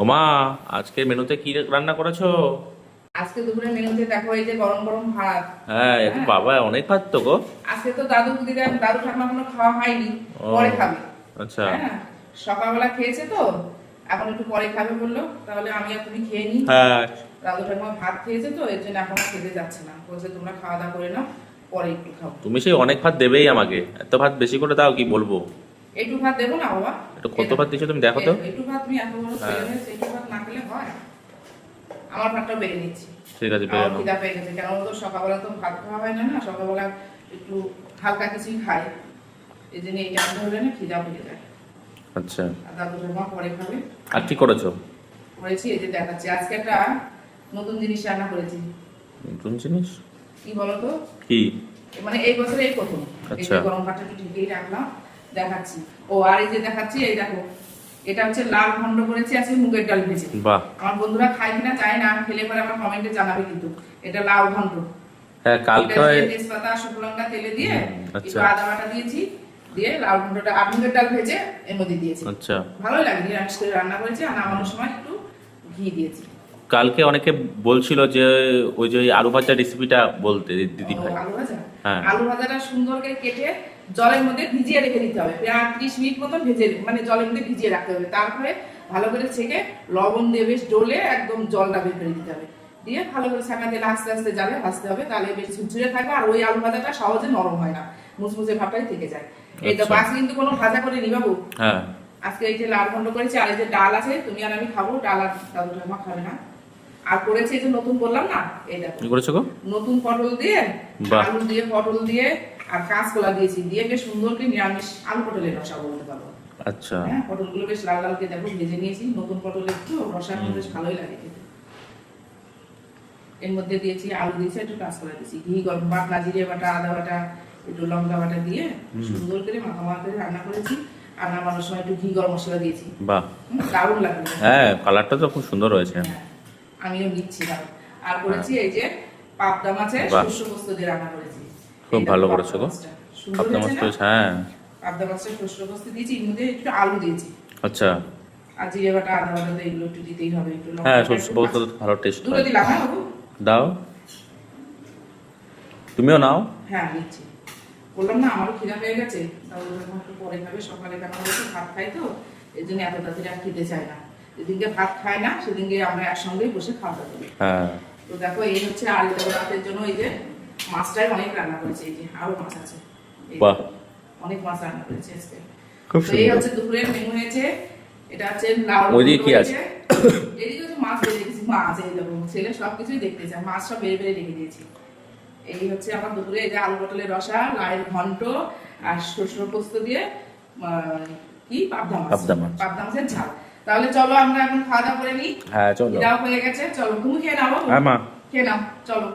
ওমা, আজকের মেনুতে কি রান্না করেছো? আজকে দুপুরে মেনুতে দেখো এই যে গরম গরম ভাত। হ্যাঁ, এ তো বাবা অনেক ভাত তো গো। আজকে তো দাদু ঠাকুমা কোনো খাওয়া হয়নি, ও, পরে খাবে। আচ্ছা। হ্যাঁ, সকালবেলা খেয়েছে তো, এখন একটু পরে খাবে বললো, তাহলে আমি আর তুমি খেয়ে নিই। হ্যাঁ, দাদু ঠাকুমা ভাত খেয়েছে তো, এর জন্য এখন খেতে যাচ্ছে না, বলছে তোমরা খাওয়া দাওয়া করে নাও, পরে একটু খাও। তুমি সেই অনেক ভাত দেবেই আমাকে, এত ভাত বেশি করে দাও কি বলবো। একটু ভাত দেবো না বাবা? এটা কত ভাত দিচ্ছ তুমি দেখো তো। একটু ভাত তুমি এত বড় ছেলে হয়েছে, একটু ভাত না খেলে হয়? আমার ভাতটাও বেড়ে নিচ্ছি। ঠিক আছে, আমার খিদা পেয়ে গেছে, কেন তো সকালবেলা তো ভাত খাওয়া হয় না, না সকালবেলা একটু হালকা কিছুই খাই, এই জন্য এই টাইমটা হলে না খিদা পেয়ে যায়। আচ্ছা, আর দাদু ঠাকুমা পরে খাবে। আর কি করেছো? করেছি এই যে দেখাচ্ছি, আজকে একটা নতুন জিনিস রান্না করেছি। নতুন জিনিস? কি বলতো, কি? মানে এই বছরে এই প্রথম। এই আচ্ছা। যে গরম ভাতটা একটু ঢেকেই রাখলাম, দেখাচ্ছি। ও আর এই যে দেখাচ্ছি, এই দেখো, এটা হচ্ছে লাল ঘন্ট করেছি আজকে মুগের ডাল ভেজে। বাহ। আমার বন্ধুরা খায় কিনা চায় না, খেলে পরে আমার কমেন্টে জানাবে কিন্তু। এটা লাউ ঘন্ট। হ্যাঁ, কালকে তেজপাতা শুকনো লঙ্কা তেলে দিয়ে একটু আচ্ছা। আদা বাটা দিয়েছি, দিয়ে লাউ ঘন্টটা মুগের ডাল ভেজে এর মধ্যে দিয়েছি। আচ্ছা, ভালোই লাগে, নিরামিষ করে রান্না করেছি, আর নামানোর সময় একটু ঘি দিয়েছি। কালকে অনেকে বলছিল যে ওই যে আলু ভাজা রেসিপিটা বলতে দিদি ভাই। আলু ভাজা, হ্যাঁ। আলু ভাজাটা সুন্দর করে কেটে জলের মধ্যে ভিজিয়ে রেখে দিতে হবে, প্রায় 30 মিনিট মতন ভেজে, মানে জলের মধ্যে ভিজিয়ে রাখতে হবে। তারপরে ভালো করে ছেঁকে লবণ দিয়ে বেশ ডলে একদম জলটা বের করে দিতে হবে, দিয়ে ভালো করে ছাঁকা তেলে আস্তে আস্তে জালে ভাজতে হবে, তাহলে বেশ ঝুরঝুরে থাকবে। আর ওই আলু ভাজাটা সহজে নরম হয় না, মুচমুচে ভাবটাই থেকে যায়। এই তো আচ্ছা। বাস কিন্তু কোনো ভাজা করে নি বাবু। হ্যাঁ, আজকে এই যে লাল ঘন্ট করেছি, আর এই যে ডাল আছে, তুমি আর আমি খাবো, ডাল আর দাদু ঠাকুমা খাবে না। আর করেছি এই যে নতুন বললাম না, এই দেখো কি করেছো গো? নতুন পটল দিয়ে, বাহ। আলু দিয়ে, পটল দিয়ে আর কাঁচকলা দিয়েছি, দিয়ে বেশ সুন্দর করে নিরামিষ আলু পটলের রসা বলতে পারবো। আচ্ছা। হ্যাঁ, পটলগুলো বেশ লাল লাল করে দেখো ভেজে নিয়েছি, নতুন পটলের তো রসা বেশ ভালোই লাগে খেতে। এর মধ্যে দিয়েছি আলু দিয়েছি, একটু কাঁচকলা দিয়েছি, ঘি গরম বাটা, জিরে বাটা, আদা বাটা, একটু লঙ্কা বাটা দিয়ে সুন্দর করে মাখা করে রান্না করেছি। আর নামানোর সময় একটু ঘি গরম মশলা দিয়েছি। বাহ। দারুণ লাগবে। হ্যাঁ, কালারটা তো খুব সুন্দর হয়েছে। হ্যাঁ, আমিও নিচ্ছি দারুণ। আর করেছি এই যে পাবদা মাছের বাহ। শস্য পোস্ত দিয়ে রান্না করেছি। খুব এই ভালো দেখো করেছো গো। সুন্দর পাবদা হয়েছে মাছ না? তো হ্যাঁ। পাবদা মাছের শস্য পোস্ত দিয়েছি, এর মধ্যে একটু আলু দিয়েছি, আচ্ছা। আর জিরে বাটা, আদা বাটা তো এগুলো একটু দিতেই হবে, একটু লঙ্কা হ্যাঁ, বাটা, সরষে একটু পোস্ত তো কাঁচা- ভালো টেস্ট দুটো হয়। দিলাম, হ্যাঁ বাবু? দাও, তুমিও নাও। হ্যাঁ নিচ্ছি। বললাম না আমারও খিদা পেয়ে গেছে, তাহলে যখন একটু পরে খাবে, সকালে কেন বলছে ভাত খাই তো, এই জন্য এত তাড়াতাড়ি আর খেতে চায় না। যেদিনকে ভাত খায় না সেদিনকে আমরা একসঙ্গেই বসে খাওয়া দাওয়া করি। হ্যাঁ। তো দেখো এই হচ্ছে আলু রাতের জন্য, এই যে মাছটাই অনেক রান্না করেছি, এই যে আরো মাছ আছে, এই যে বাহ। অনেক মাছ রান্না করেছি আজকে। খুব তো এই সুন্দর। হচ্ছে দুপুরের মেনু হয়েছে। এটা হচ্ছে লাউ ওইদিকে কি রয়েছে। আছে? এদিকে হচ্ছে মাছ বেড়ে রেখেছি, মাছ এই দেখো, ছেলে সবকিছুই দেখতে চায়, মাছ সব বেড়ে বেড়ে রেখে দিয়েছি। এই হচ্ছে আমার দুপুরে, এই যে আলু পটলের রসা, লাউয়ের ঘন্ট আর শস্য পোস্ত দিয়ে কি পাবদা মাছ, পাবদা মাছ। পাবদা মাছের ঝাল। তাহলে চলো আমরা এখন খাওয়া দাওয়া করে নিই। হ্যাঁ, চলো। খিদাও হয়ে গেছে, চলো তুমি খেয়ে নাও। হ্যাঁ মা। খেয়ে নাও, চলো।